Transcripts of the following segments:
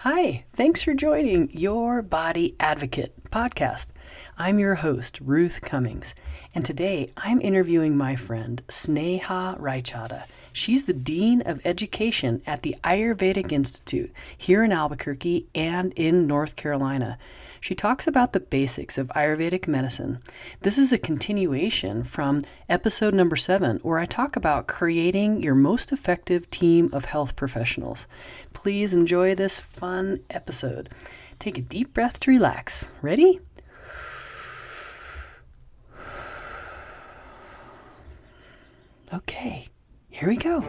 Hi, thanks for joining Your Body Advocate podcast. I'm your host, Ruth Cummings, and today I'm interviewing my friend, Sneha Raichada. She's the Dean of Education at the Ayurvedic Institute here in Albuquerque and in North Carolina. She talks about the basics of Ayurvedic medicine. This is a continuation from episode number 7, where I talk about creating your most effective team of health professionals. Please enjoy this fun episode. Take a deep breath to relax. Ready? Okay, here we go.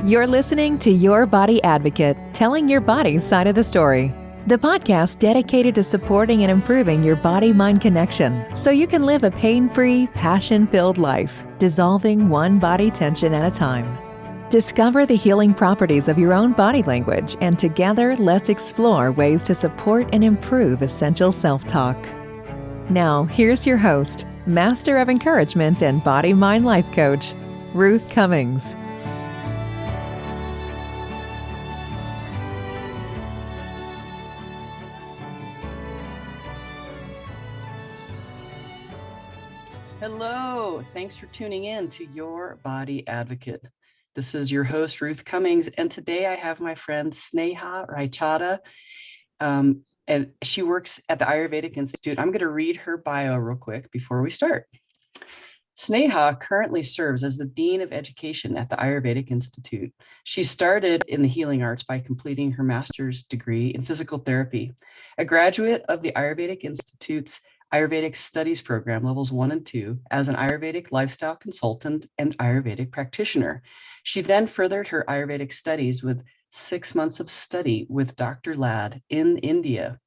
You're listening to Your Body Advocate, telling your body's side of the story. The podcast dedicated to supporting and improving your body-mind connection so you can live a pain-free, passion-filled life, dissolving one body tension at a time. Discover the healing properties of your own body language, and together let's explore ways to support and improve essential self-talk. Now, here's your host, Master of Encouragement and Body-Mind Life Coach, Ruth Cummings. Hello, thanks for tuning in to Your Body Advocate. This is your host, Ruth Cummings, and today I have my friend Sneha Raichada, and she works at the Ayurvedic Institute. I'm going to read her bio real quick before we start. Sneha currently serves as the Dean of Education at the Ayurvedic Institute. She started in the healing arts by completing her master's degree in physical therapy. A graduate of the Ayurvedic Institute's Ayurvedic Studies program, levels 1 and 2, as an Ayurvedic lifestyle consultant and Ayurvedic practitioner. She then furthered her Ayurvedic studies with 6 months of study with Dr. Ladd in India.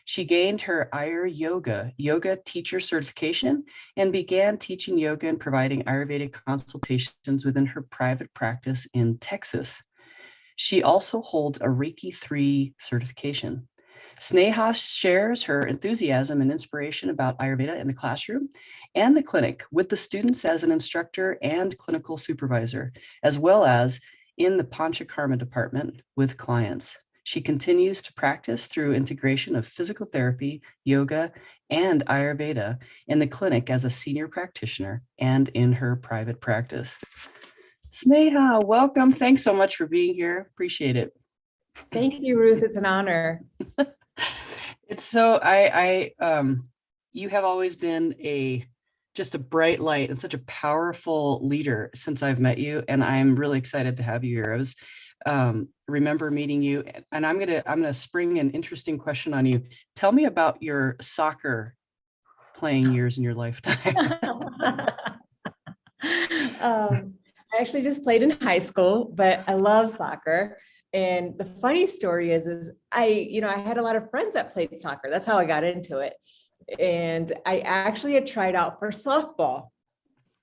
She gained her Ayuryoga Yoga Teacher Certification and began teaching yoga and providing Ayurvedic consultations within her private practice in Texas. She also holds a Reiki III Certification. Sneha shares her enthusiasm and inspiration about Ayurveda in the classroom and the clinic with the students as an instructor and clinical supervisor, as well as in the Panchakarma Department with clients. She continues to practice through integration of physical therapy, yoga, and Ayurveda in the clinic as a senior practitioner and in her private practice. Sneha, welcome. Thanks so much for being here. Appreciate it. Thank you, Ruth. It's an honor. It's so you have always been just a bright light and such a powerful leader since I've met you, and I'm really excited to have you here. I was remember meeting you, and I'm gonna spring an interesting question on you. Tell me about your soccer playing years in your lifetime. I actually just played in high school, but I love soccer. And the funny story is I had a lot of friends that played soccer. That's how I got into it. And I actually had tried out for softball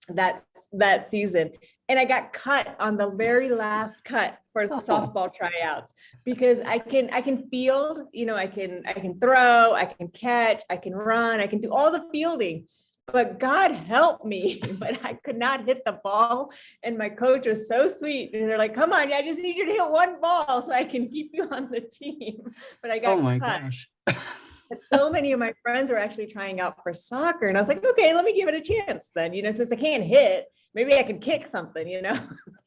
that season. And I got cut on the very last cut for softball tryouts because I can field, I can throw, I can catch, I can run, I can do all the fielding. But God help me, but I could not hit the ball. And my coach was so sweet. And they're like, come on, I just need you to hit one ball so I can keep you on the team. But I got cut. Oh my gosh. But so many of my friends were actually trying out for soccer. And I was like, okay, let me give it a chance then. Since I can't hit, maybe I can kick something,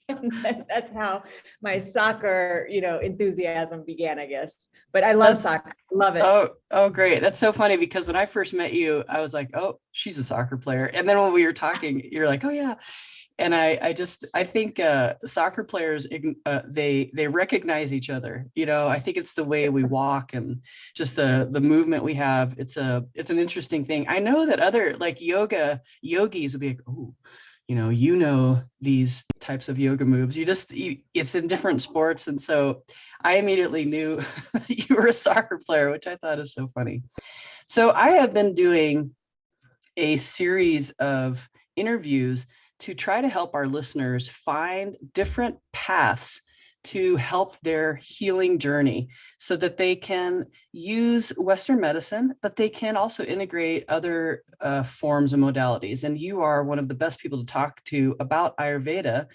And that's how my soccer, enthusiasm began, I guess. But I love soccer. Love it. Oh, great. That's so funny because when I first met you, I was like, oh, she's a soccer player. And then when we were talking, you're like, oh yeah. And I think soccer players, they recognize each other. I think it's the way we walk and just the movement we have. It's an interesting thing. I know that other like yogis will be like, oh, these types of yoga moves. It's in different sports. And so I immediately knew you were a soccer player, which I thought is so funny. So I have been doing a series of interviews to try to help our listeners find different paths to help their healing journey so that they can use Western medicine, but they can also integrate other forms and modalities. And you are one of the best people to talk to about Ayurveda.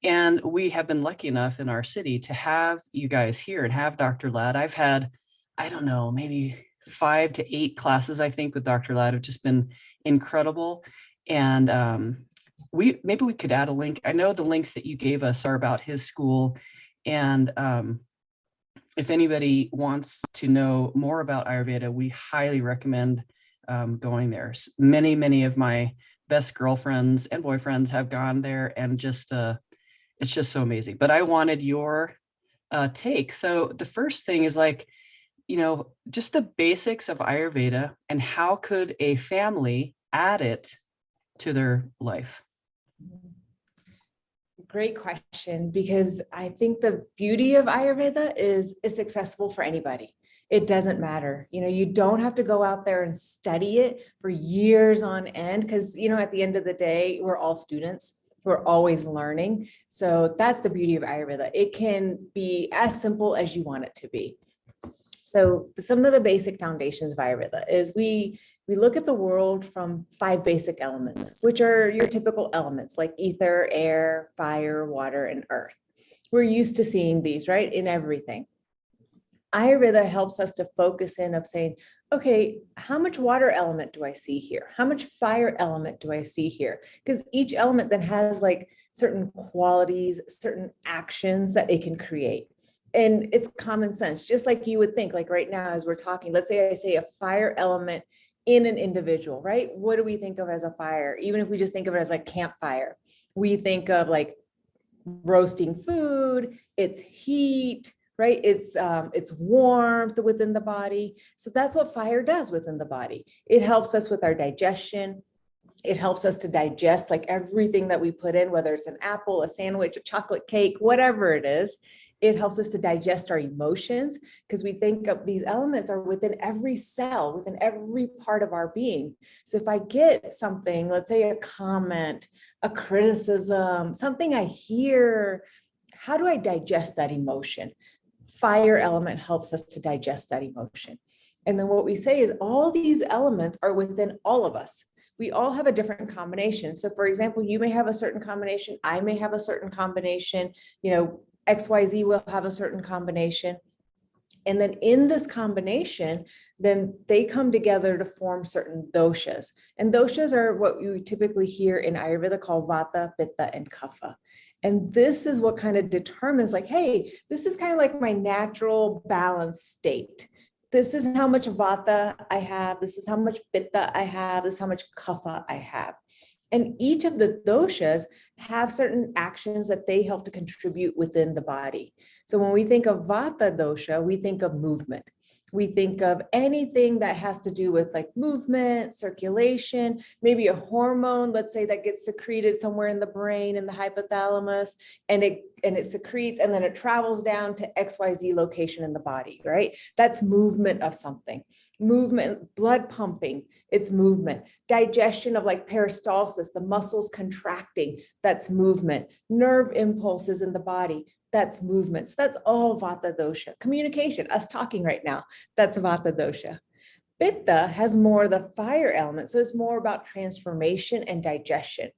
And we have been lucky enough in our city to have you guys here and have Dr. Ladd. I've had, I don't know, maybe 5 to 8 classes, I think, with Dr. Ladd have just been incredible. And maybe we could add a link. I know the links that you gave us are about his school. And if anybody wants to know more about Ayurveda, we highly recommend going there. Many of my best girlfriends and boyfriends have gone there, and just it's just so amazing. But I wanted your take. So the first thing is like, just the basics of Ayurveda, and how could a family add it to their life? Great question, because I think the beauty of Ayurveda is it's accessible for anybody. It doesn't matter. You don't have to go out there and study it for years on end, because, at the end of the day, we're all students. We're always learning. So that's the beauty of Ayurveda. It can be as simple as you want it to be. So some of the basic foundations of Ayurveda is we look at the world from 5 basic elements, which are your typical elements like ether, air, fire, water, and earth. We're used to seeing these, right, in everything. Ayurveda helps us to focus in of saying, okay, how much water element do I see here? How much fire element do I see here? Because each element then has like certain qualities, certain actions that it can create. And it's common sense, just like you would think, like right now, as we're talking, let's say I say a fire element in an individual, right? What do we think of as a fire? Even if we just think of it as like campfire, we think of like roasting food, it's heat, right? It's warmth within the body. So that's what fire does within the body. It helps us with our digestion. It helps us to digest like everything that we put in, whether it's an apple, a sandwich, a chocolate cake, whatever it is. It helps us to digest our emotions, because we think of these elements are within every cell, within every part of our being. So if I get something, let's say a comment, a criticism, something I hear, how do I digest that emotion? Fire element helps us to digest that emotion. And then what we say is all these elements are within all of us. We all have a different combination. So for example, you may have a certain combination. I may have a certain combination, XYZ will have a certain combination. And then in this combination, then they come together to form certain doshas. And doshas are what you typically hear in Ayurveda called Vata, Pitta, and Kapha. And this is what kind of determines like, hey, this is kind of like my natural balanced state. This is how much Vata I have. This is how much Pitta I have. This is how much Kapha I have. And each of the doshas have certain actions that they help to contribute within the body. So when we think of Vata dosha, we think of movement. We think of anything that has to do with like movement, circulation, maybe a hormone, let's say that gets secreted somewhere in the brain, in the hypothalamus, and it secretes, and then it travels down to XYZ location in the body, right? That's movement of something. Movement, blood pumping, it's movement. Digestion of like peristalsis, the muscles contracting, that's movement. Nerve impulses in the body, that's movement. So that's all Vata dosha. Communication, us talking right now, that's Vata dosha. Pitta has more of the fire element, so it's more about transformation and digestion.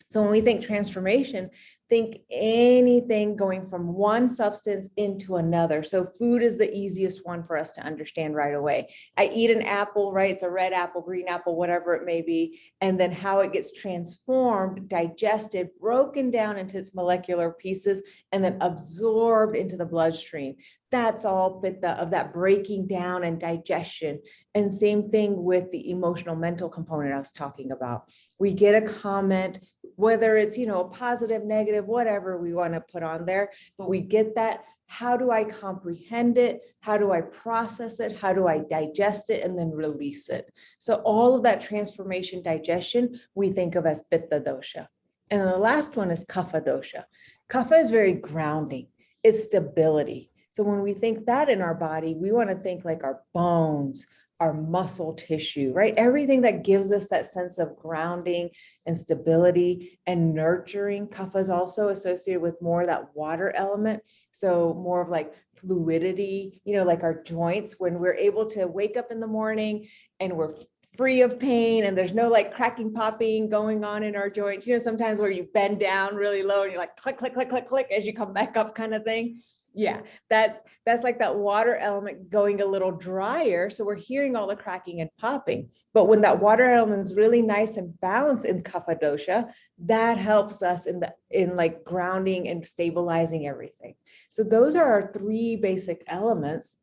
So when we think transformation, think anything going from one substance into another. So food is the easiest one for us to understand right away. I eat an apple, right? It's a red apple, green apple, whatever it may be. And then how it gets transformed, digested, broken down into its molecular pieces, and then absorbed into the bloodstream. That's all Pitta, of that breaking down and digestion. And same thing with the emotional mental component I was talking about. We get a comment, whether it's, a positive, negative, whatever we want to put on there, but we get that. How do I comprehend it? How do I process it? How do I digest it and then release it? So all of that transformation, digestion, we think of as Pitta dosha. And the last one is Kapha dosha. Kapha is very grounding. It's stability. So when we think that in our body, we want to think like our bones, our muscle tissue, right? Everything that gives us that sense of grounding and stability and nurturing. Kapha is also associated with more of that water element. So more of like fluidity, like our joints, when we're able to wake up in the morning and we're free of pain and there's no like cracking, popping going on in our joints. You know, sometimes where you bend down really low and you're like click, click, click, click, click as you come back up kind of thing. Yeah, that's like that water element going a little drier. So we're hearing all the cracking and popping. But when that water element is really nice and balanced in kapha dosha, that helps us in like grounding and stabilizing everything. So those are our three basic elements.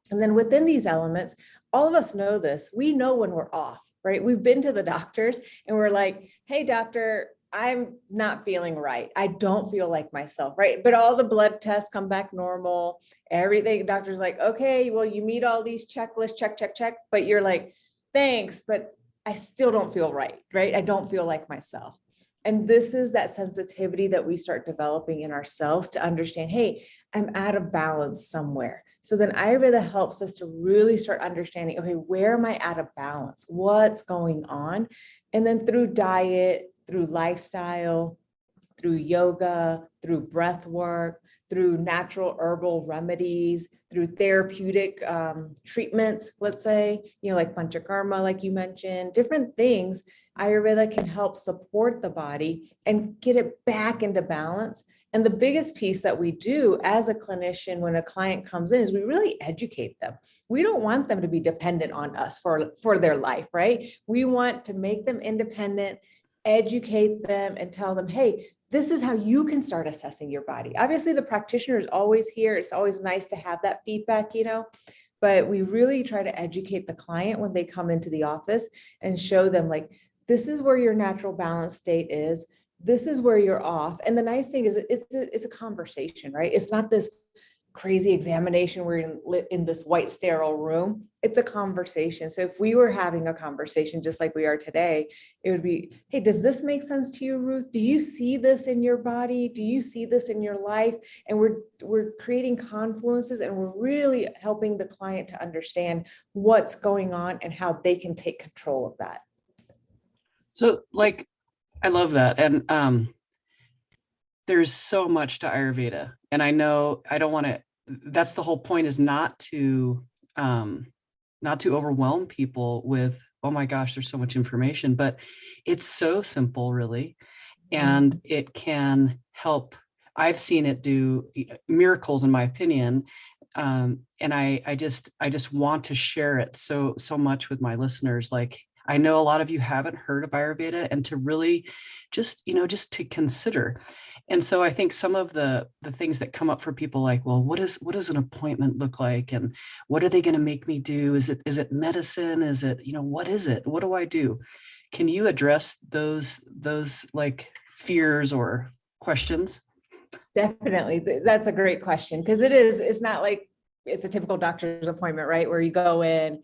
And then within these elements, all of us know this. We know when we're off, right? We've been to the doctors and we're like, hey, doctor, I'm not feeling right. I don't feel like myself, right? But all the blood tests come back normal. Everything, doctor's like, okay, well, you meet all these checklists, check, check, check. But you're like, thanks, but I still don't feel right? I don't feel like myself. And this is that sensitivity that we start developing in ourselves to understand, hey, I'm out of balance somewhere. So then Ayurveda helps us to really start understanding, okay, where am I out of balance? What's going on? And then through diet, through lifestyle, through yoga, through breath work, through natural herbal remedies, through therapeutic treatments, let's say, like Panchakarma, like you mentioned, different things, Ayurveda can help support the body and get it back into balance. And the biggest piece that we do as a clinician when a client comes in is we really educate them. We don't want them to be dependent on us for their life, right? We want to make them independent, educate them and tell them, hey, this is how you can start assessing your body. Obviously, the practitioner is always here. It's always nice to have that feedback, but we really try to educate the client when they come into the office and show them like, this is where your natural balance state is. This is where you're off. And the nice thing is it's a conversation, right? It's not this crazy examination. We're in this white sterile room. It's a conversation. So if we were having a conversation just like we are today, it would be, hey, does this make sense to you, Ruth? Do you see this in your body? Do you see this in your life? And we're creating confluences and we're really helping the client to understand what's going on and how they can take control of that. So like, I love that. And there's so much to Ayurveda. And I know I don't want to, that's the whole point, is not to overwhelm people with, oh my gosh, there's so much information, but it's so simple really. And it can help. I've seen it do miracles in my opinion. And I just want to share it so much with my listeners. Like, I know a lot of you haven't heard of Ayurveda, and to really just to consider. And so I think some of the things that come up for people like, well, what does an appointment look like? And what are they going to make me do? Is it medicine? Is it, what is it? What do I do? Can you address those like fears or questions? Definitely. That's a great question. Because it's not like it's a typical doctor's appointment, right? Where you go in.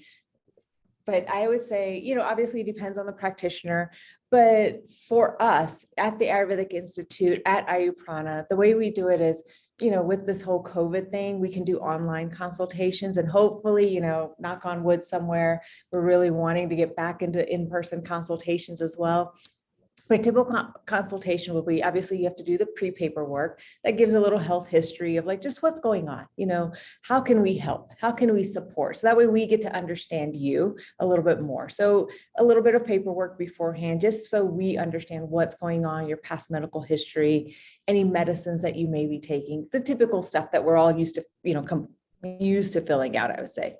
But I always say, obviously it depends on the practitioner, but for us at the Ayurvedic Institute, at Ayurprana, the way we do it is, with this whole COVID thing, we can do online consultations and hopefully, knock on wood somewhere, we're really wanting to get back into in-person consultations as well. But a typical consultation will be, obviously you have to do the pre-paperwork that gives a little health history of like, just what's going on, how can we help? How can we support? So that way we get to understand you a little bit more. So a little bit of paperwork beforehand, just so we understand what's going on, your past medical history, any medicines that you may be taking, the typical stuff that we're all used to, used to filling out, I would say.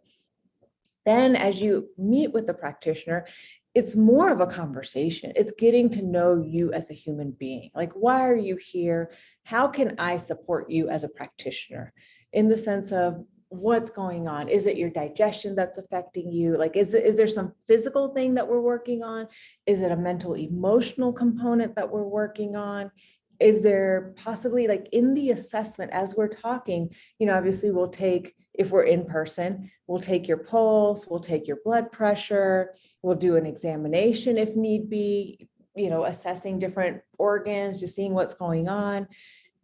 Then as you meet with the practitioner, it's more of a conversation. It's getting to know you as a human being. Like, why are you here? How can I support you as a practitioner? In the sense of what's going on? Is it your digestion that's affecting you? Like, is there some physical thing that we're working on? Is it a mental, emotional component that we're working on? Is there possibly, like, in the assessment as we're talking, obviously we'll take, if we're in person, we'll take your pulse, we'll take your blood pressure, we'll do an examination if need be, assessing different organs, just seeing what's going on.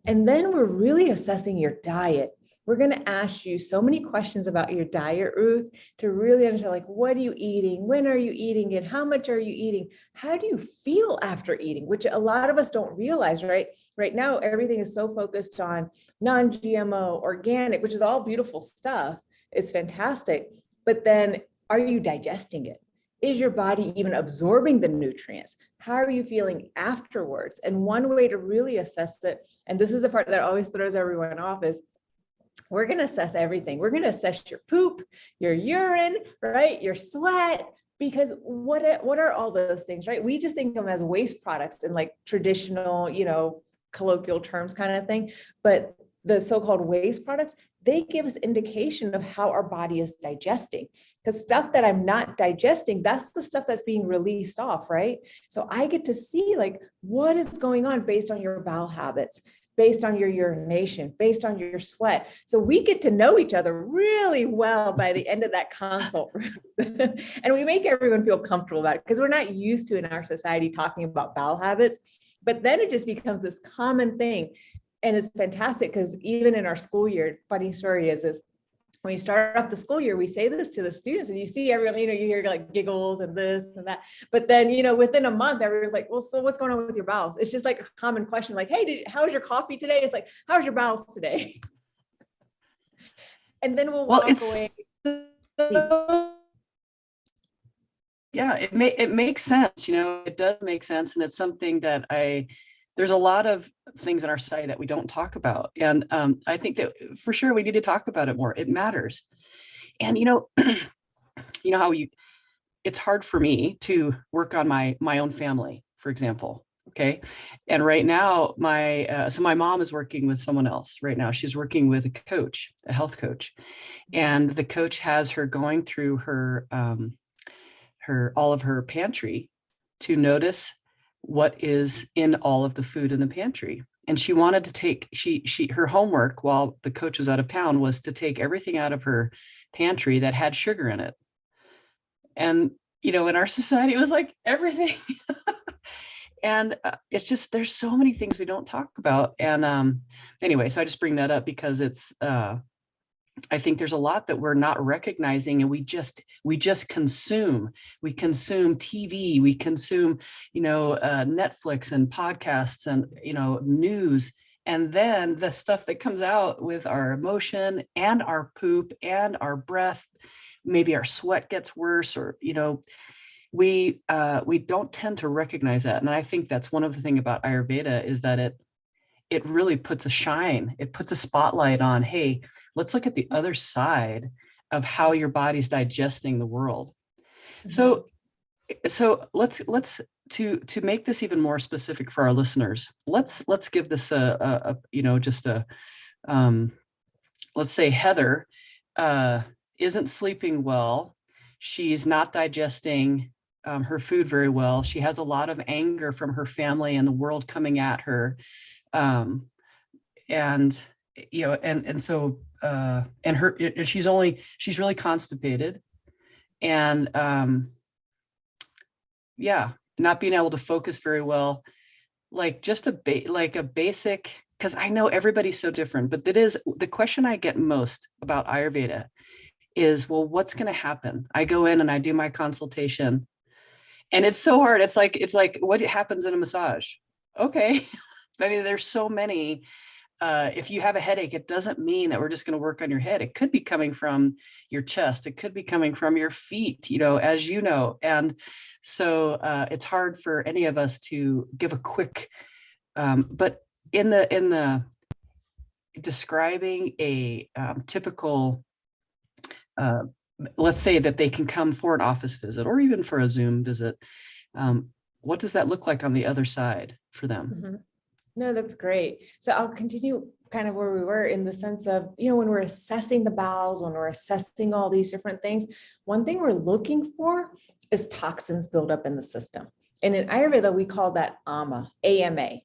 And then we're really assessing your diet. We're going to ask you so many questions about your diet, Ruth, to really understand, like, what are you eating? When are you eating it? How much are you eating? How do you feel after eating? Which a lot of us don't realize, right? Right now, everything is so focused on non-GMO, organic, which is all beautiful stuff. It's fantastic. But then, are you digesting it? is your body even absorbing the nutrients? How are you feeling afterwards? And one way to really assess it, and this is the part that always throws everyone off, is we're going to assess everything. We're going to assess your poop, your urine, right? Your sweat, because what are all those things, right? We just think of them as waste products in like traditional, colloquial terms kind of thing. But the so-called waste products, they give us indication of how our body is digesting. Because stuff that I'm not digesting, that's the stuff that's being released off, right? So I get to see like what is going on based on your bowel habits, based on your urination, based on your sweat. So we get to know each other really well by the end of that consult. And we make everyone feel comfortable about it because we're not used to in our society talking about bowel habits. But then it just becomes this common thing. And it's fantastic because even in our school year, funny story is when you start off the school year, we say this to the students and you see everyone, you hear like giggles and this and that. But then, within a month, everyone's like, well, so what's going on with your bowels? It's just like a common question, like, hey, how was your coffee today? It's like, how's your bowels today? And then we'll walk away. Yeah, it makes sense. It does make sense. And it's something that there's a lot of things in our society that we don't talk about. And I think that for sure we need to talk about it more. It matters. And how it's hard for me to work on my own family, for example. Okay. And right now so my mom is working with someone else right now. She's working with a health coach, and the coach has her going through her all of her pantry to notice what is in all of the food in the pantry. And she wanted to take, her homework while the coach was out of town was to take everything out of her pantry that had sugar in it. And, in our society, it was like everything. And it's just, there's so many things we don't talk about. And anyway, so I just bring that up because it's, I think there's a lot that we're not recognizing, and we just consume. We consume TV, we consume, Netflix and podcasts and, news. And then the stuff that comes out with our emotion and our poop and our breath, maybe our sweat gets worse, or, we don't tend to recognize that. And I think that's one of the things about Ayurveda is that it really puts a spotlight on, hey, let's look at the other side of how your body's digesting the world. Mm-hmm. So let's to make this even more specific for our listeners, let's give this let's say Heather isn't sleeping well. She's not digesting her food very well. She has a lot of anger from her family and the world coming at her. She's really constipated, and not being able to focus very well, like just a basic, because I know everybody's so different, but that is the question I get most about Ayurveda is, well, what's going to happen? I go in and I do my consultation, and it's so hard. It's like what happens in a massage? Okay. I mean, there's so many. If you have a headache, it doesn't mean that we're just going to work on your head. It could be coming from your chest. It could be coming from your feet, as you know. And so it's hard for any of us to give a quick, but in the describing a typical, let's say that they can come for an office visit or even for a Zoom visit. What does that look like on the other side for them? Mm-hmm. No, that's great. So I'll continue kind of where we were in the sense of, when we're assessing the bowels, when we're assessing all these different things, one thing we're looking for is toxins build up in the system. And in Ayurveda, we call that AMA, AMA.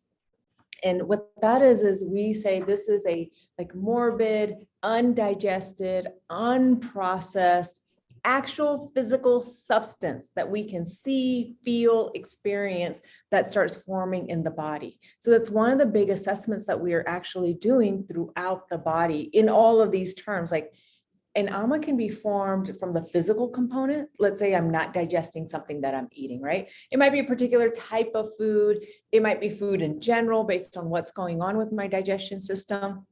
And what that is we say this is a morbid, undigested, unprocessed, actual physical substance that we can see, feel, experience that starts forming in the body. So that's one of the big assessments that we are actually doing throughout the body in all of these terms. Like an ama can be formed from the physical component. Let's say I'm not digesting something that I'm eating, right? It might be a particular type of food. It might be food in general based on what's going on with my digestion system.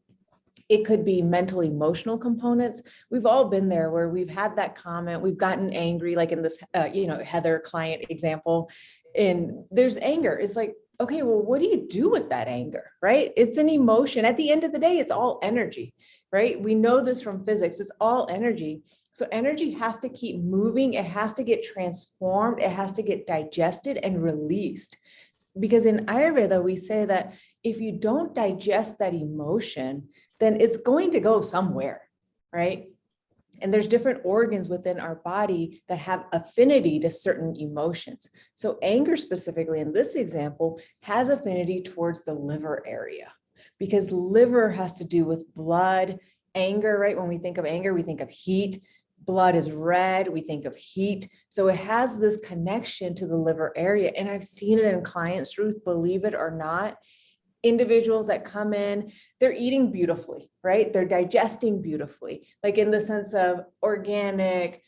It could be mental, emotional components. We've all been there where we've had that comment, we've gotten angry, like in this, Heather client example, and there's anger. It's like, okay, well, what do you do with that anger, right? It's an emotion. At the end of the day, it's all energy, right? We know this from physics. It's all energy. So energy has to keep moving. It has to get transformed. It has to get digested and released. Because in Ayurveda, we say that if you don't digest that emotion, then it's going to go somewhere, right? And there's different organs within our body that have affinity to certain emotions. So anger specifically in this example has affinity towards the liver area, because liver has to do with blood, anger, right? When we think of anger, we think of heat. Blood is red, we think of heat. So it has this connection to the liver area. And I've seen it in clients, Ruth, believe it or not. Individuals that come in, they're eating beautifully, right? They're digesting beautifully, like in the sense of organic,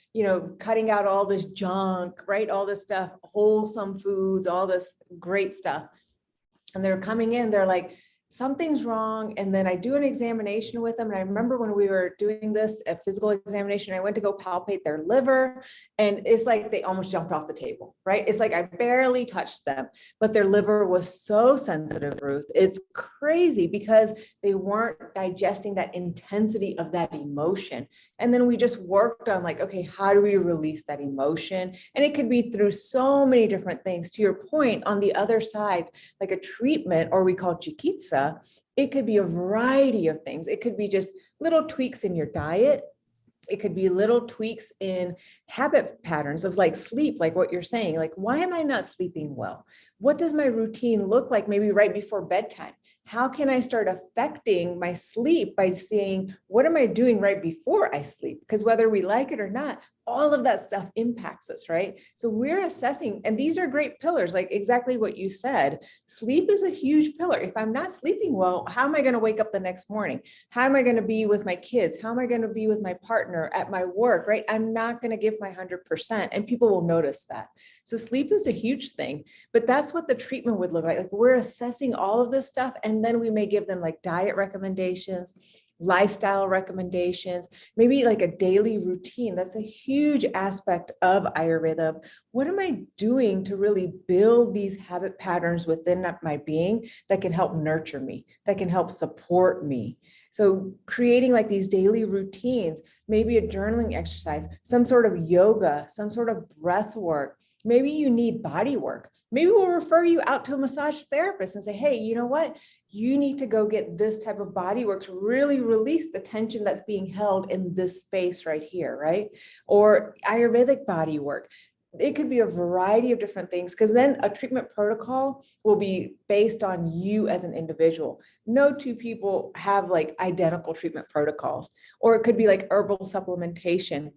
cutting out all this junk, right? All this stuff, wholesome foods, all this great stuff. And they're coming in, they're like, something's wrong. And then I do an examination with them. And I remember when we were doing this, a physical examination, I went to go palpate their liver, and it's like they almost jumped off the table, right? It's like I barely touched them, but their liver was so sensitive, Ruth. It's crazy because they weren't digesting that intensity of that emotion. And then we just worked on like, okay, how do we release that emotion? And it could be through so many different things. To your point, on the other side, like a treatment, or we call chikitsa, it could be a variety of things. It could be just little tweaks in your diet. It could be little tweaks in habit patterns of like sleep, like what you're saying, like, why am I not sleeping well? What does my routine look like maybe right before bedtime? How can I start affecting my sleep by seeing what am I doing right before I sleep? Because whether we like it or not, all of that stuff impacts us, right? So we're assessing, and these are great pillars, like exactly what you said. Sleep is a huge pillar. If I'm not sleeping well, how am I going to wake up the next morning? How am I going to be with my kids? How am I going to be with my partner at my work, right? I'm not going to give my 100%, and people will notice that. So sleep is a huge thing, but that's what the treatment would look like. Like we're assessing all of this stuff, and then we may give them like diet recommendations, lifestyle recommendations, maybe like a daily routine. That's a huge aspect of Ayurveda. What am I doing to really build these habit patterns within my being that can help nurture me, that can help support me? So creating like these daily routines, maybe a journaling exercise, some sort of yoga, some sort of breath work. Maybe you need body work. Maybe we'll refer you out to a massage therapist and say, hey, you know what? You need to go get this type of body work to really release the tension that's being held in this space right here, right? Or Ayurvedic body work. It could be a variety of different things, because then a treatment protocol will be based on you as an individual. No two people have like identical treatment protocols. Or it could be like herbal supplementation.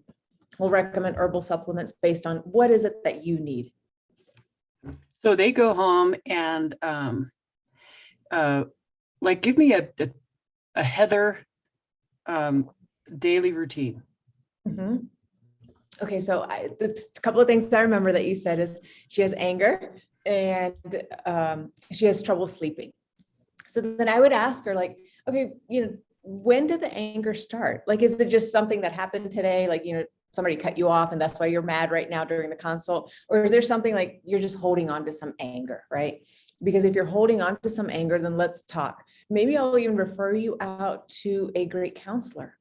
We'll recommend herbal supplements based on what is it that you need. So they go home and like give me a Heather daily routine. Mm-hmm. Okay, so a couple of things I remember that you said is she has anger and she has trouble sleeping. So then I would ask her like, okay, when did the anger start? Like, is it just something that happened today? Like, somebody cut you off and that's why you're mad right now during the consult? Or is there something like you're just holding on to some anger, right? Because if you're holding on to some anger, then let's talk. Maybe I'll even refer you out to a great counselor.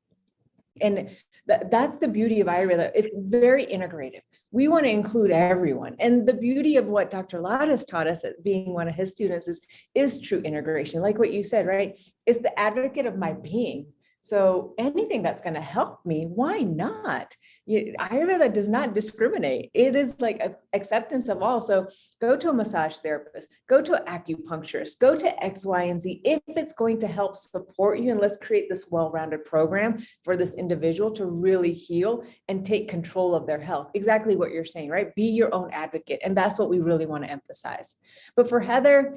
And that's the beauty of Ayurveda. It's very integrative. We want to include everyone. And the beauty of what Dr. Lattis taught us, at being one of his students, is true integration. Like what you said, right? It's the advocate of my being. So anything that's going to help me, why not? Ayurveda does not discriminate. It is like acceptance of all. So go to a massage therapist, go to an acupuncturist, go to X, Y, and Z if it's going to help support you. And let's create this well-rounded program for this individual to really heal and take control of their health. Exactly what you're saying, right? Be your own advocate. And that's what we really want to emphasize. But for Heather,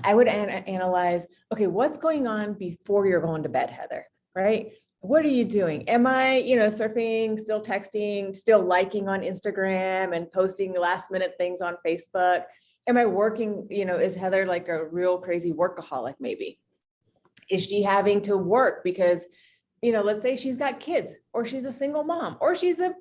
I would analyze, okay, what's going on before you're going to bed, Heather? Right? What are you doing? Am I, surfing, still texting, still liking on Instagram and posting last minute things on Facebook? Am I working, is Heather like a real crazy workaholic maybe? Is she having to work because, let's say she's got kids, or she's a single mom, or she's a,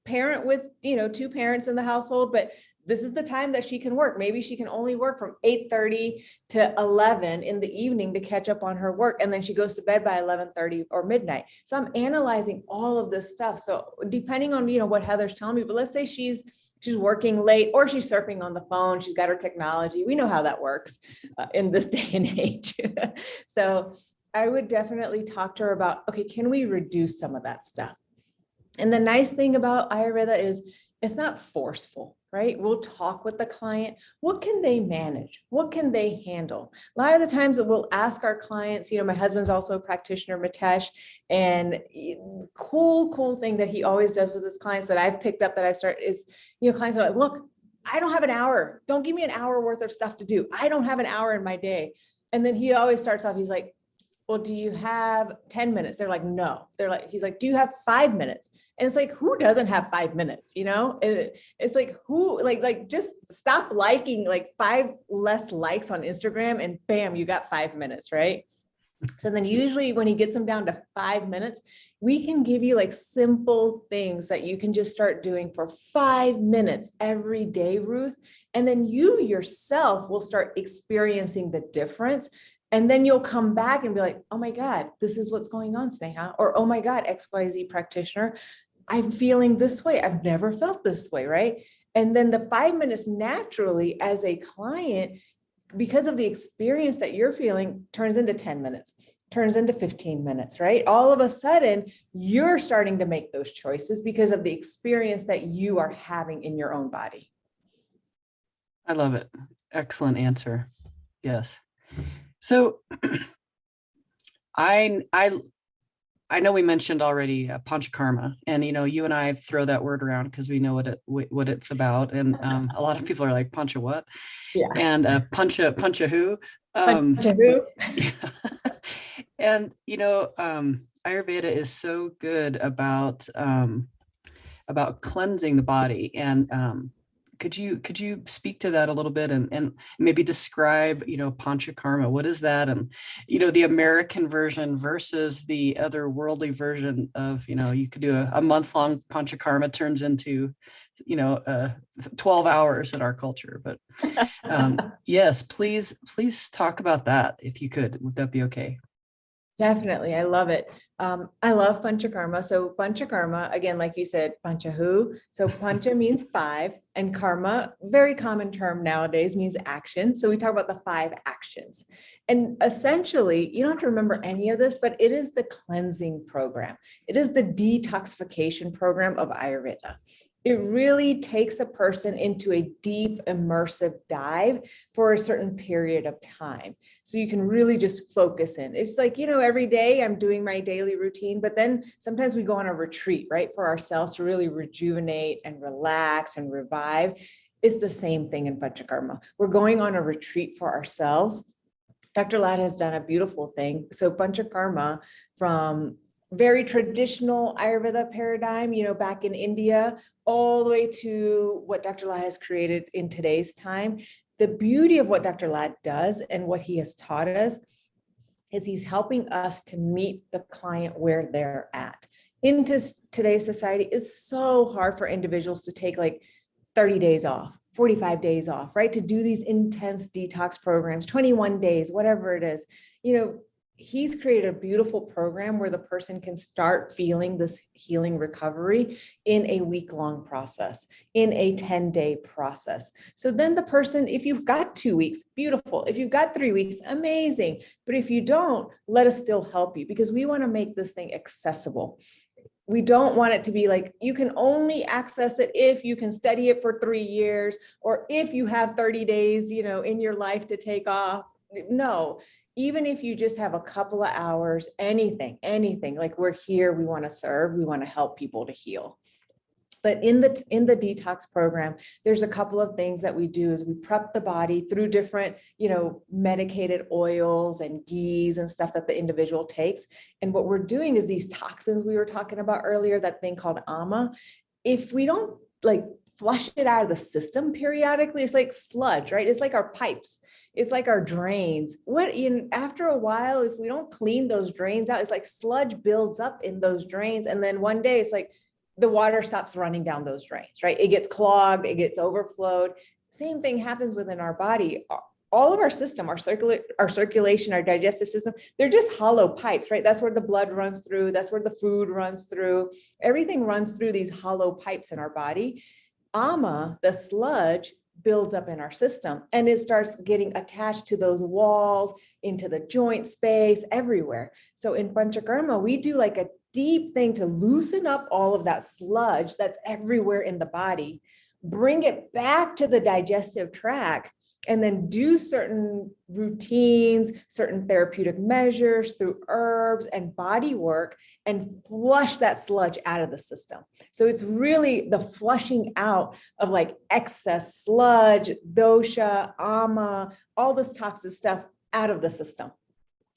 parent with, two parents in the household, but this is the time that she can work. Maybe she can only work from 8:30 to 11 in the evening to catch up on her work. And then she goes to bed by 11:30 or midnight. So I'm analyzing all of this stuff. So depending on, what Heather's telling me, but let's say she's working late, or she's surfing on the phone. She's got her technology. We know how that works in this day and age. So I would definitely talk to her about, okay, can we reduce some of that stuff? And the nice thing about Ayurveda is it's not forceful, right? We'll talk with the client. What can they manage? What can they handle? A lot of the times that we'll ask our clients, my husband's also a practitioner, Mitesh, and cool thing that he always does with his clients that I've picked up that I've started is, clients are like, look, I don't have an hour. Don't give me an hour worth of stuff to do. I don't have an hour in my day. And then he always starts off, he's like, well, do you have 10 minutes? They're like, no. He's like, do you have 5 minutes? And it's like, who doesn't have 5 minutes? It's like, who, just stop liking 5 less likes on Instagram and bam, you got 5 minutes, right? So then usually when he gets them down to 5 minutes, we can give you simple things that you can just start doing for 5 minutes every day, Ruth. And then you yourself will start experiencing the difference. And then you'll come back and be like, oh my God, this is what's going on, Sneha. Or, oh my God, XYZ practitioner, I'm feeling this way. I've never felt this way, right? And then the 5 minutes naturally as a client, because of the experience that you're feeling, turns into 10 minutes, turns into 15 minutes, right? All of a sudden, you're starting to make those choices because of the experience that you are having in your own body. I love it. Excellent answer. Yes. So I know we mentioned already Panchakarma, and you and I throw that word around because we know what it's about, and a lot of people are like, Pancha what? Yeah. And Pancha who? Pancha who? And Ayurveda is so good about cleansing the body, and could you speak to that a little bit and maybe describe, Panchakarma? What is that? And, the American version versus the other worldly version of, you could do a month-long Panchakarma turns into, 12 hours in our culture. But yes, please talk about that if you could. Would that be okay? Definitely. I love it. I love Panchakarma. So Panchakarma, again, like you said, Pancha who? So Pancha means 5, and karma, very common term nowadays, means action. So we talk about the 5 actions. And essentially, you don't have to remember any of this, but it is the cleansing program. It is the detoxification program of Ayurveda. It really takes a person into a deep, immersive dive for a certain period of time. So you can really just focus in. It's like, every day I'm doing my daily routine, but then sometimes we go on a retreat, right, for ourselves to really rejuvenate and relax and revive. It's the same thing in Panchakarma. We're going on a retreat for ourselves. Dr. Ladd has done a beautiful thing. So Panchakarma, from very traditional Ayurveda paradigm, back in India, all the way to what Dr. Ladd has created in today's time. The beauty of what Dr. Ladd does and what he has taught us is he's helping us to meet the client where they're at. In today's society, it's so hard for individuals to take 30 days off, 45 days off, right? To do these intense detox programs, 21 days, whatever it is. He's created a beautiful program where the person can start feeling this healing recovery in a week-long process, in a 10-day process. So then the person, if you've got 2 weeks, beautiful. If you've got 3 weeks, amazing. But if you don't, let us still help you, because we want to make this thing accessible. We don't want it to be you can only access it if you can study it for 3 years, or if you have 30 days, in your life to take off. No. Even if you just have a couple of hours, anything, we're here, we want to serve, we want to help people to heal. But in the detox program, there's a couple of things that we do is we prep the body through different, medicated oils and ghees and stuff that the individual takes. And what we're doing is these toxins we were talking about earlier, that thing called ama. If we don't flush it out of the system periodically. It's like sludge, right? It's like our pipes. It's like our drains. After a while, if we don't clean those drains out, it's like sludge builds up in those drains. And then one day it's like the water stops running down those drains, right? It gets clogged, it gets overflowed. Same thing happens within our body. All of our system, our circulation, our digestive system, they're just hollow pipes, right? That's where the blood runs through. That's where the food runs through. Everything runs through these hollow pipes in our body. Ama, the sludge, builds up in our system and it starts getting attached to those walls, into the joint space, everywhere. So in Panchakarma, we do like a deep thing to loosen up all of that sludge that's everywhere in the body, bring it back to the digestive tract, and then do certain routines, certain therapeutic measures through herbs and body work and flush that sludge out of the system. So it's really the flushing out of like excess sludge, dosha, ama, all this toxic stuff out of the system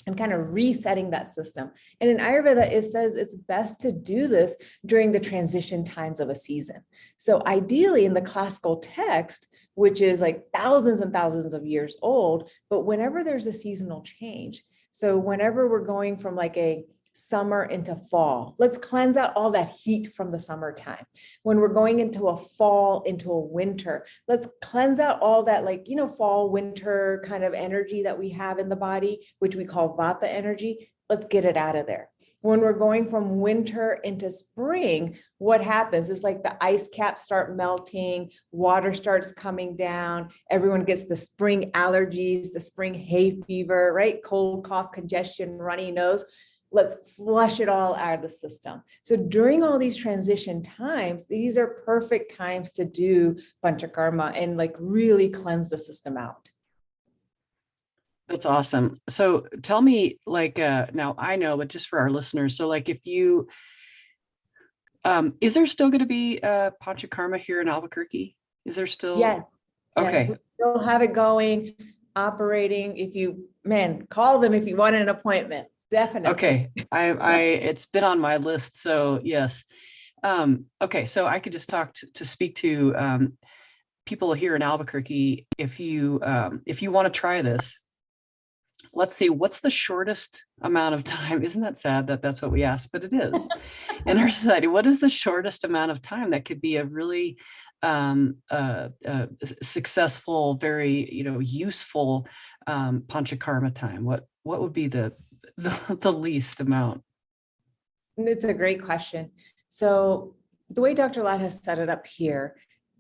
and kind of resetting that system. And in Ayurveda, it says it's best to do this during the transition times of a season. So ideally in the classical text, which is like thousands and thousands of years old, but whenever there's a seasonal change, so whenever we're going from like a summer into fall, let's cleanse out all that heat from the summertime. When we're going into a fall, into a winter, let's cleanse out all that fall, winter kind of energy that we have in the body, which we call vata energy. Let's get it out of there. When we're going from winter into spring, what happens is like the ice caps start melting, water starts coming down, everyone gets the spring allergies, the spring hay fever, right? Cold, cough, congestion, runny nose. Let's flush it all out of the system. So during all these transition times, these are perfect times to do Panchakarma and like really cleanse the system out. That's awesome. So tell me, now I know, but just for our listeners, so like if you, is there still going to be Panchakarma here in Albuquerque? Is there still? Yeah. Okay. Yes, we still have it going, operating. If you, call them if you want an appointment. Definitely. Okay. It's been on my list. So yes. Okay. So I could just speak to people here in Albuquerque. If you want to try this, let's see, what's the shortest amount of time? Isn't that sad that that's what we ask, but it is in our society. What is the shortest amount of time that could be a really successful, very, useful Panchakarma time? What would be the least amount? It's a great question. So the way Dr. Ladd has set it up here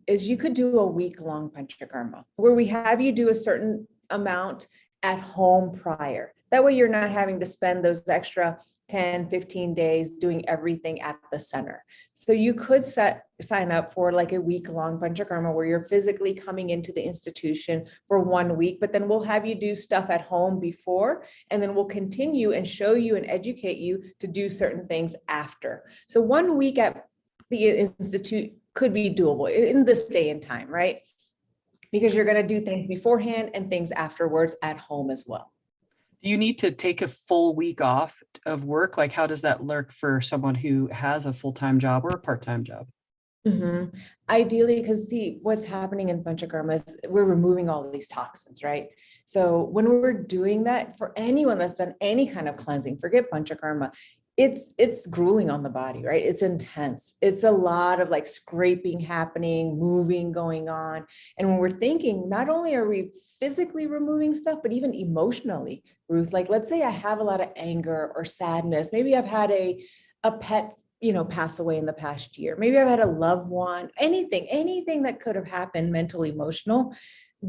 is you could do a week-long Panchakarma where we have you do a certain amount at home prior. That way you're not having to spend those extra 10, 15 days doing everything at the center. So you could sign up for like a week-long Panchakarma where you're physically coming into the institution for 1 week, but then we'll have you do stuff at home before, and then we'll continue and show you and educate you to do certain things after. So 1 week at the institute could be doable in this day and time, right? Because you're going to do things beforehand and things afterwards at home as well. Do you need to take a full week off of work? Like, how does that look for someone who has a full-time job or a part-time job? Mm-hmm. Ideally, because see, what's happening in Panchakarma is we're removing all of these toxins, right? So when we're doing that, for anyone that's done any kind of cleansing, forget Panchakarma, it's grueling on the body, right? It's intense. It's a lot of like scraping happening, moving going on. And when we're thinking, not only are we physically removing stuff, but even emotionally, Ruth, like let's say I have a lot of anger or sadness. Maybe I've had a pet, pass away in the past year. Maybe I've had a loved one, anything that could have happened, mental, emotional.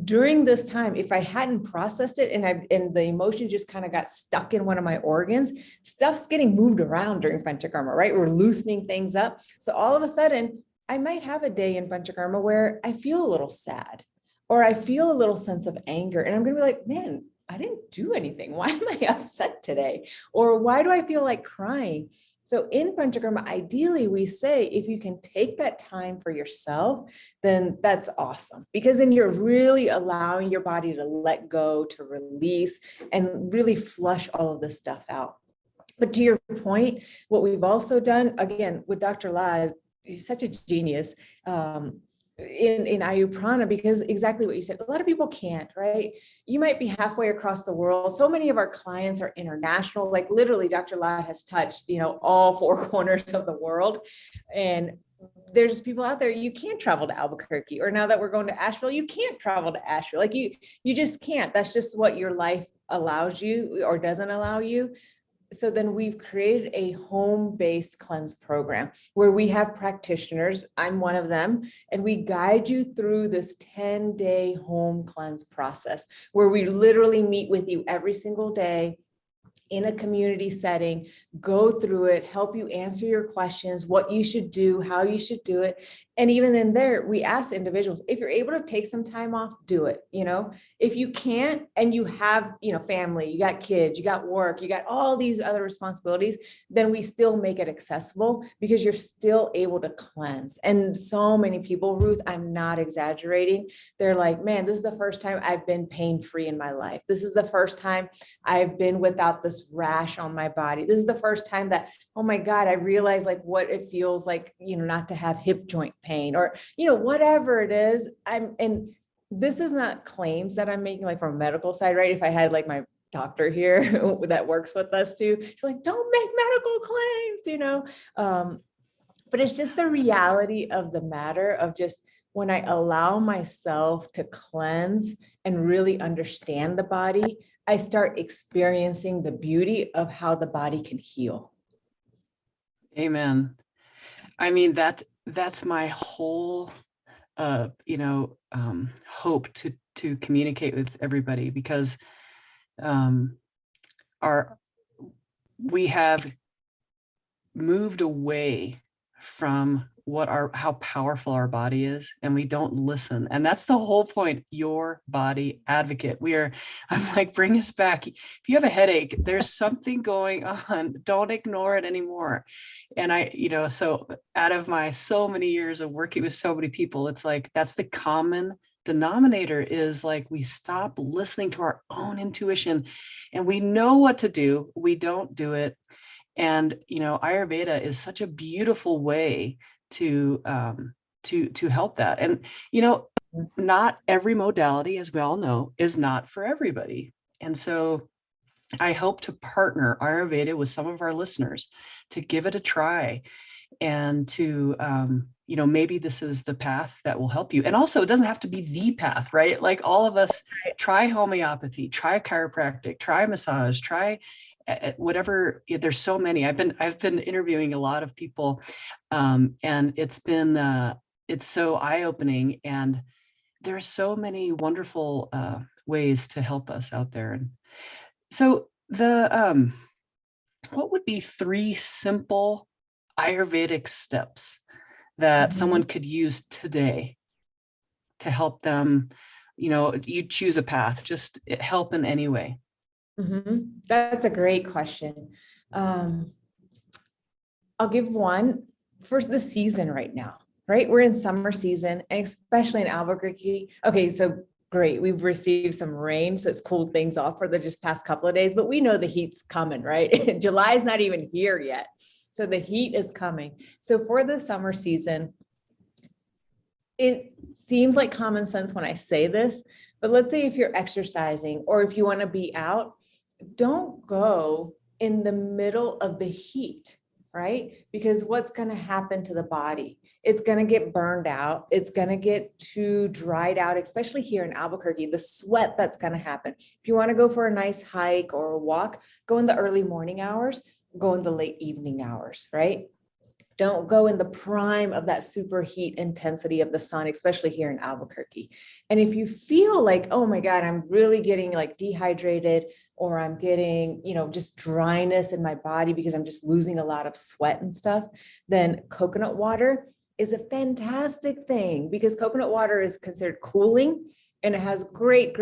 During this time, if I hadn't processed it and the emotion just kind of got stuck in one of my organs, stuff's getting moved around during Panchakarma, right? We're loosening things up. So all of a sudden, I might have a day in Panchakarma where I feel a little sad or I feel a little sense of anger. And I'm going to be like, man, I didn't do anything. Why am I upset today? Or why do I feel like crying? So in Panchakarma, ideally, we say if you can take that time for yourself, then that's awesome. Because then you're really allowing your body to let go, to release, and really flush all of this stuff out. But to your point, what we've also done, again, with Dr. Ladd, he's such a genius. in Ayurprana, because exactly what you said, a lot of people can't, right? You might be halfway across the world. So many of our clients are international, like literally Dr. Lad has touched, all four corners of the world. And there's people out there, you can't travel to Albuquerque, or now that we're going to Asheville, you can't travel to Asheville. Like you just can't. That's just what your life allows you or doesn't allow you. So then we've created a home-based cleanse program where we have practitioners. I'm one of them. And we guide you through this 10-day home cleanse process where we literally meet with you every single day in a community setting, go through it, help you answer your questions, what you should do, how you should do it. And even in there, we ask individuals, if you're able to take some time off, do it. If you can't, and you have, family, you got kids, you got work, you got all these other responsibilities, then we still make it accessible because you're still able to cleanse. And so many people, Ruth, I'm not exaggerating. They're like, man, this is the first time I've been pain-free in my life. This is the first time I've been without this rash on my body. This is the first time that, oh my God, I realized like what it feels like, not to have hip joint pain or, whatever it is. And this is not claims that I'm making like from a medical side, right? If I had like my doctor here that works with us too, she's like, don't make medical claims, but it's just the reality of the matter of just when I allow myself to cleanse and really understand the body, I start experiencing the beauty of how the body can heal. Amen. I mean, that's my whole, hope to communicate with everybody, because we have moved away from how powerful our body is, and we don't listen. And that's the whole point. Your body advocate. I'm like, bring us back. If you have a headache, there's something going on. Don't ignore it anymore. And so out of my so many years of working with so many people, it's like, that's the common denominator, is like, we stop listening to our own intuition, and we know what to do. We don't do it. And, Ayurveda is such a beautiful way to help that. And, not every modality, as we all know, is not for everybody. And so I hope to partner Ayurveda with some of our listeners to give it a try, and to, maybe this is the path that will help you. And also, it doesn't have to be the path, right? Like all of us, try homeopathy, try chiropractic, try massage, try whatever. There's so many. I've been interviewing a lot of people, and it's so eye-opening, and there's so many wonderful ways to help us out there. And so what would be 3 simple Ayurvedic steps that someone could use today to help them? You choose a path, just help in any way. That's a great question. I'll give one for the season right now, right? We're in summer season, and especially in Albuquerque. Okay, so great. We've received some rain, so it's cooled things off for the just past couple of days, but we know the heat's coming, right? July is not even here yet. So the heat is coming. So for the summer season, it seems like common sense when I say this, but let's say if you're exercising or if you want to be out, don't go in the middle of the heat, right? Because what's going to happen to the body? It's going to get burned out. It's going to get too dried out, especially here in Albuquerque, the sweat that's going to happen. If you want to go for a nice hike or a walk, go in the early morning hours, go in the late evening hours, right? Don't go in the prime of that super heat intensity of the sun, especially here in Albuquerque. And if you feel like, oh my God, I'm really getting like dehydrated, or I'm getting, just dryness in my body because I'm just losing a lot of sweat and stuff, then coconut water is a fantastic thing, because coconut water is considered cooling, and it has great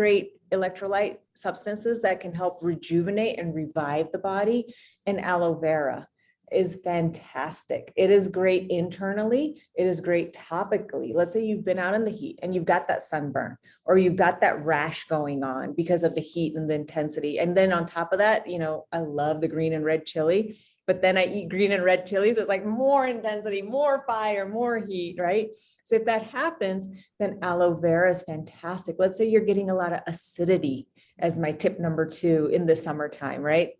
electrolyte substances that can help rejuvenate and revive the body, and aloe vera. is fantastic. It is great internally. It is great topically. Let's say you've been out in the heat and you've got that sunburn, or you've got that rash going on because of the heat and the intensity. And then on top of that, I love the green and red chili, but then I eat green and red chilies. It's like more intensity, more fire, more heat, right? So if that happens, then aloe vera is fantastic. Let's say you're getting a lot of acidity, as my tip number 2 in the summertime, right?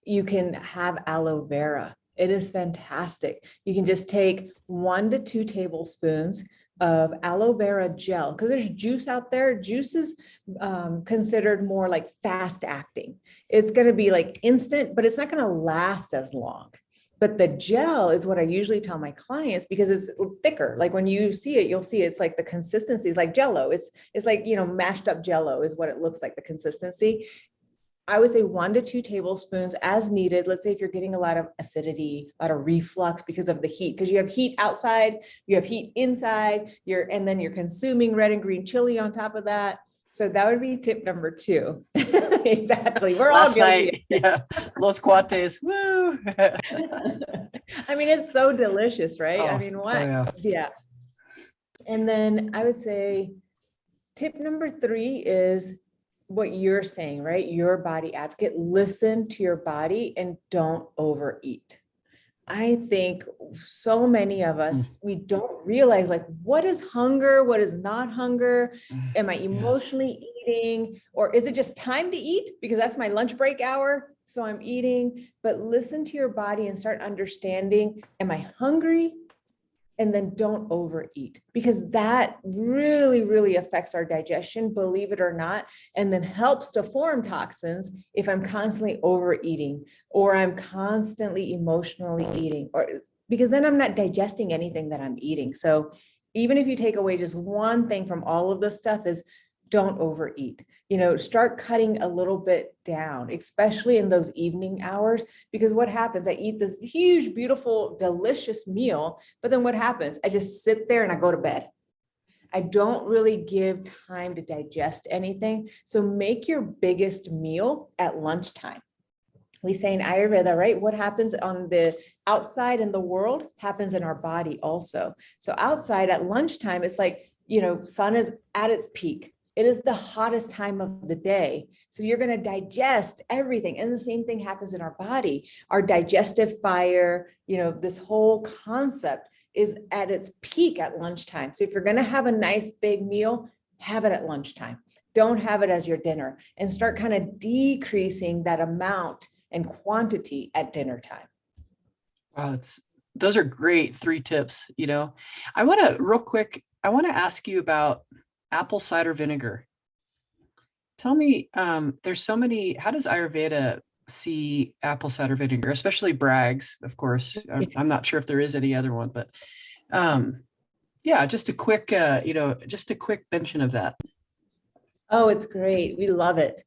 You can have aloe vera. It is fantastic. You can just take 1 to 2 tablespoons of aloe vera gel, because there's juice out there. Juice is considered more like fast acting. It's going to be like instant, but it's not going to last as long. But the gel is what I usually tell my clients, because it's thicker. Like when you see it, you'll see it's like the consistency is like Jell-O. It's like, mashed up Jell-O is what it looks like, the consistency. I would say 1 to 2 tablespoons as needed. Let's say if you're getting a lot of acidity, a lot of reflux because of the heat, because you have heat outside, you have heat inside, and then you're consuming red and green chili on top of that. So that would be tip number 2. Exactly. We're all guilty. Yeah. Los cuates. Woo. I mean, it's so delicious, right? Oh, I mean, what? oh, Yeah. And then I would say tip number 3 is what you're saying, right? Your body advocate. Listen to your body and don't overeat. I think so many of us, we don't realize like, what is hunger? What is not hunger? Am I emotionally eating? Or is it just time to eat? Because that's my lunch break hour. So I'm eating. But listen to your body and start understanding, am I hungry? And then don't overeat, because that really, really affects our digestion, believe it or not, and then helps to form toxins if I'm constantly overeating, or I'm constantly emotionally eating, or because then I'm not digesting anything that I'm eating. So even if you take away just one thing from all of this stuff, is don't overeat. Start cutting a little bit down, especially in those evening hours, because what happens, I eat this huge, beautiful, delicious meal, but then what happens? I just sit there and I go to bed. I don't really give time to digest anything. So make your biggest meal at lunchtime. We say in Ayurveda, right? What happens on the outside in the world happens in our body also. So outside at lunchtime, it's like, sun is at its peak. It is the hottest time of the day. So you're going to digest everything. And the same thing happens in our body. Our digestive fire, this whole concept is at its peak at lunchtime. So if you're going to have a nice big meal, have it at lunchtime. Don't have it as your dinner, and start kind of decreasing that amount and quantity at dinner time. Wow, those are great 3 tips. I want to ask you about apple cider vinegar. Tell me, there's so many, how does Ayurveda see apple cider vinegar, especially Bragg's, of course. I'm not sure if there is any other one, but just a quick mention of that. Oh, it's great. We love it.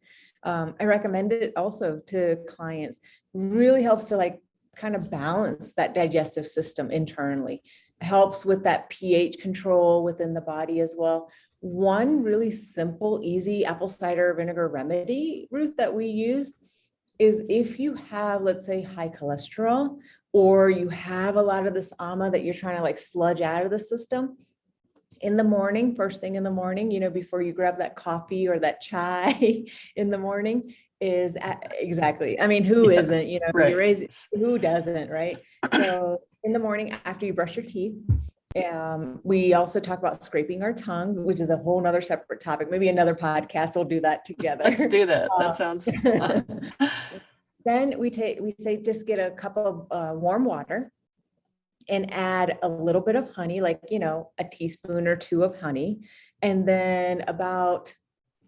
I recommend it also to clients. Really helps to kind of balance that digestive system internally. Helps with that pH control within the body as well. One really simple, easy apple cider vinegar remedy, Ruth, that we use is if you have, let's say, high cholesterol, or you have a lot of this ama that you're trying to sludge out of the system, in the morning, first thing in the morning, before you grab that coffee or that chai in the morning, is exactly. I mean, who isn't, right. Who doesn't, right? So in the morning after you brush your teeth, we also talk about scraping our tongue, which is a whole nother separate topic. Maybe another podcast, we'll do that together. Let's do that. That sounds fun. Then we say, just get a cup of warm water and add a little bit of honey, a teaspoon or 2 of honey, and then about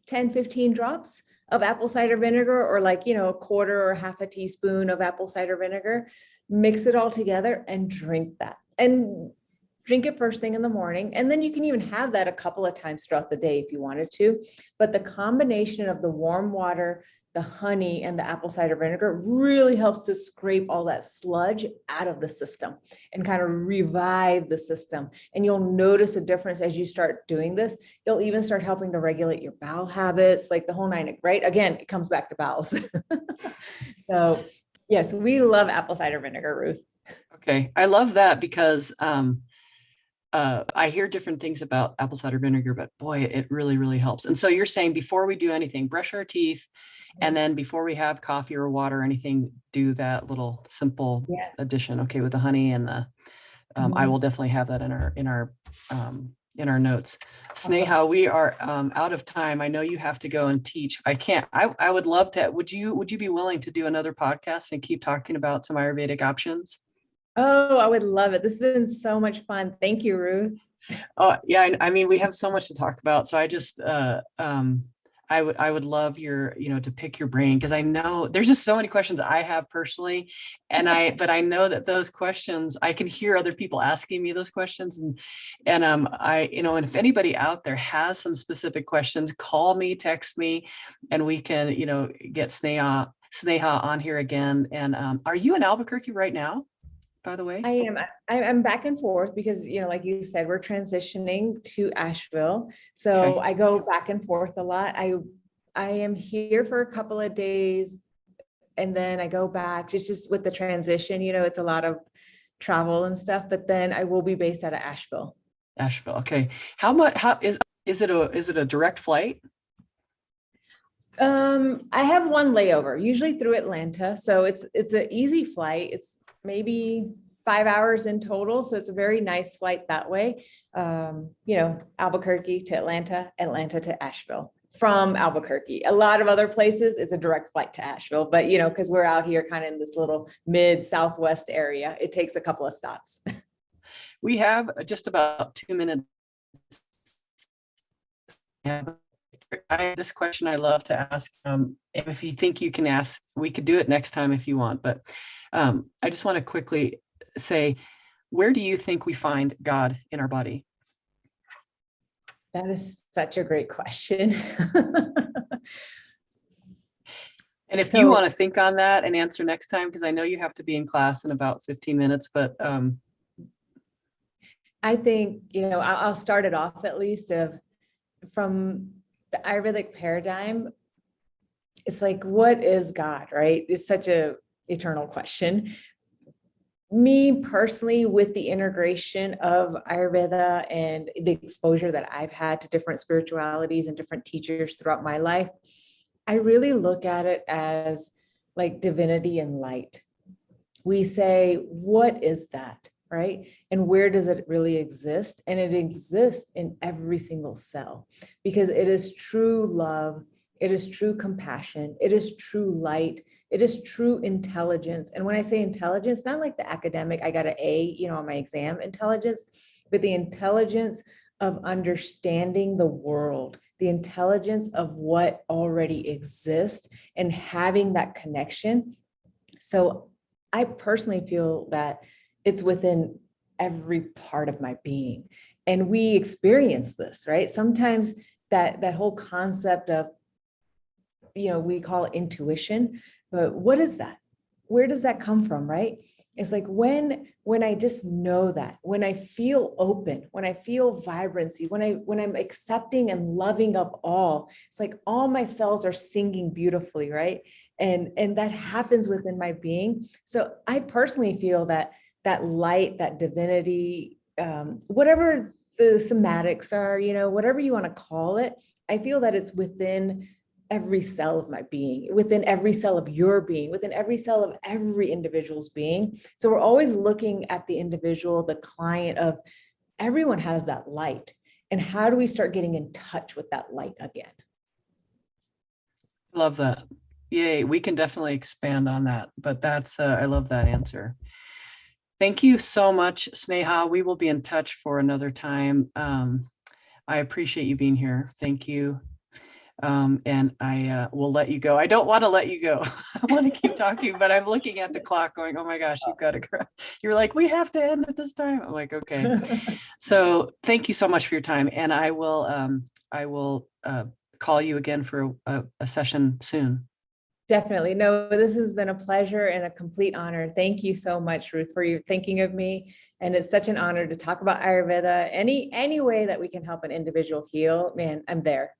10, 15 drops of apple cider vinegar, or a quarter or half a teaspoon of apple cider vinegar. Mix it all together and drink that. And drink it first thing in the morning. And then you can even have that a couple of times throughout the day if you wanted to. But the combination of the warm water, the honey, and the apple cider vinegar really helps to scrape all that sludge out of the system and kind of revive the system. And you'll notice a difference as you start doing this. It'll even start helping to regulate your bowel habits, the whole 9, right? Again, it comes back to bowels. So Yes, we love apple cider vinegar, Ruth. Okay. I love that because I hear different things about apple cider vinegar, but boy, it really, really helps. And so you're saying before we do anything, brush our teeth, and then before we have coffee or water or anything, do that little simple Yes. addition. Okay, with the honey and the, I will definitely have that in our notes. Sneha, we are out of time. I know you have to go and teach. I would love to. Would you be willing to do another podcast and keep talking about some Ayurvedic options? Oh, I would love it. This has been so much fun. Thank you, Ruth. Oh yeah, I mean, we have so much to talk about. So I just I would love to pick your brain, because I know there's just so many questions I have personally. But I know that those questions, I can hear other people asking me those questions. And and if anybody out there has some specific questions, call me, text me, and we can, get Sneha on here again. And are you in Albuquerque right now, by the way? I am. I'm back and forth because, like you said, we're transitioning to Asheville. So Okay. I go back and forth a lot. I am here for a couple of days and then I go back. It's just with the transition, it's a lot of travel and stuff, but then I will be based out of Asheville. Asheville. Okay. How is it a direct flight? I have one layover, usually through Atlanta. So it's an easy flight. It's maybe 5 hours in total. So it's a very nice flight that way. Albuquerque to Atlanta, Atlanta to Asheville from Albuquerque. A lot of other places, it's a direct flight to Asheville, but because we're out here kind of in this little mid-southwest area, it takes a couple of stops. We have just about 2 minutes. This question I love to ask. If you think you can ask, we could do it next time if you want. But I just want to quickly say, where do you think we find God in our body? That is such a great question. And if you want to think on that and answer next time, because I know you have to be in class in about 15 minutes, but I think, I'll start it off at least from the Ayurvedic paradigm. It's like, what is God, right? It's such a eternal question. Me personally, with the integration of Ayurveda and the exposure that I've had to different spiritualities and different teachers throughout my life, I really look at it as like divinity and light. We say, what is that, right? And where does it really exist? And it exists in every single cell, because it is true love. It is true compassion. It is true light. It is true intelligence. And when I say intelligence, not like the academic, I got an A, on my exam intelligence, but the intelligence of understanding the world, the intelligence of what already exists and having that connection. So I personally feel that it's within every part of my being. And we experience this, right? Sometimes that whole concept of, we call it intuition, but what is that? Where does that come from, right? It's like when I just know that, when I feel open, when I feel vibrancy, when I'm accepting and loving of all, it's like all my cells are singing beautifully, right? And that happens within my being. So I personally feel that light, that divinity, whatever the somatics are, whatever you want to call it, I feel that it's within every cell of my being, within every cell of your being, within every cell of every individual's being. So we're always looking at the individual, the client of everyone has that light. And how do we start getting in touch with that light again? Love that. Yay. We can definitely expand on that, but I love that answer. Thank you so much, Sneha. We will be in touch for another time. I appreciate you being here. Thank you. And I will let you go. I don't want to let you go. I want to keep talking, but I'm looking at the clock going, oh my gosh, you've got to go. You're like, we have to end at this time. I'm like, okay. So thank you so much for your time. And I will call you again for a session soon. Definitely. No, this has been a pleasure and a complete honor. Thank you so much, Ruth, for your thinking of me. And it's such an honor to talk about Ayurveda. Any way that we can help an individual heal, man, I'm there.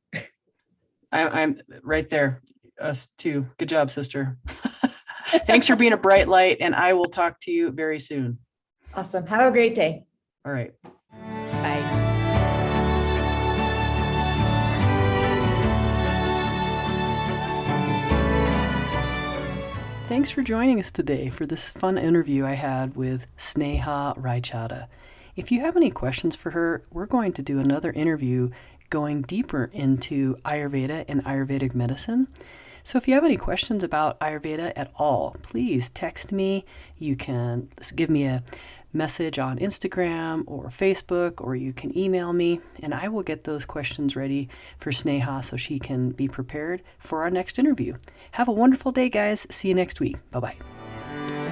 I'm right there. Us too. Good job, sister. Thanks for being a bright light, and I will talk to you very soon. Awesome. Have a great day. All right. Bye. Thanks for joining us today for this fun interview I had with Sneha Raichada. If you have any questions for her, we're going to do another interview going deeper into Ayurveda and Ayurvedic medicine. So if you have any questions about Ayurveda at all, please text me. You can give me a message on Instagram or Facebook, or you can email me, and I will get those questions ready for Sneha so she can be prepared for our next interview. Have a wonderful day, guys. See you next week. Bye-bye.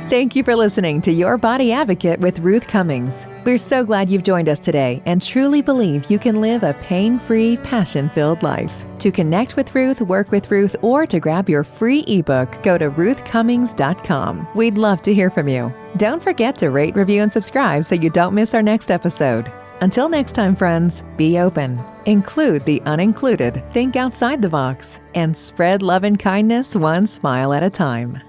Thank you for listening to Your Body Advocate with Ruth Cummings. We're so glad you've joined us today and truly believe you can live a pain-free, passion-filled life. To connect with Ruth, work with Ruth, or to grab your free ebook, go to ruthcummings.com. We'd love to hear from you. Don't forget to rate, review, and subscribe so you don't miss our next episode. Until next time, friends, be open, include the unincluded, think outside the box, and spread love and kindness one smile at a time.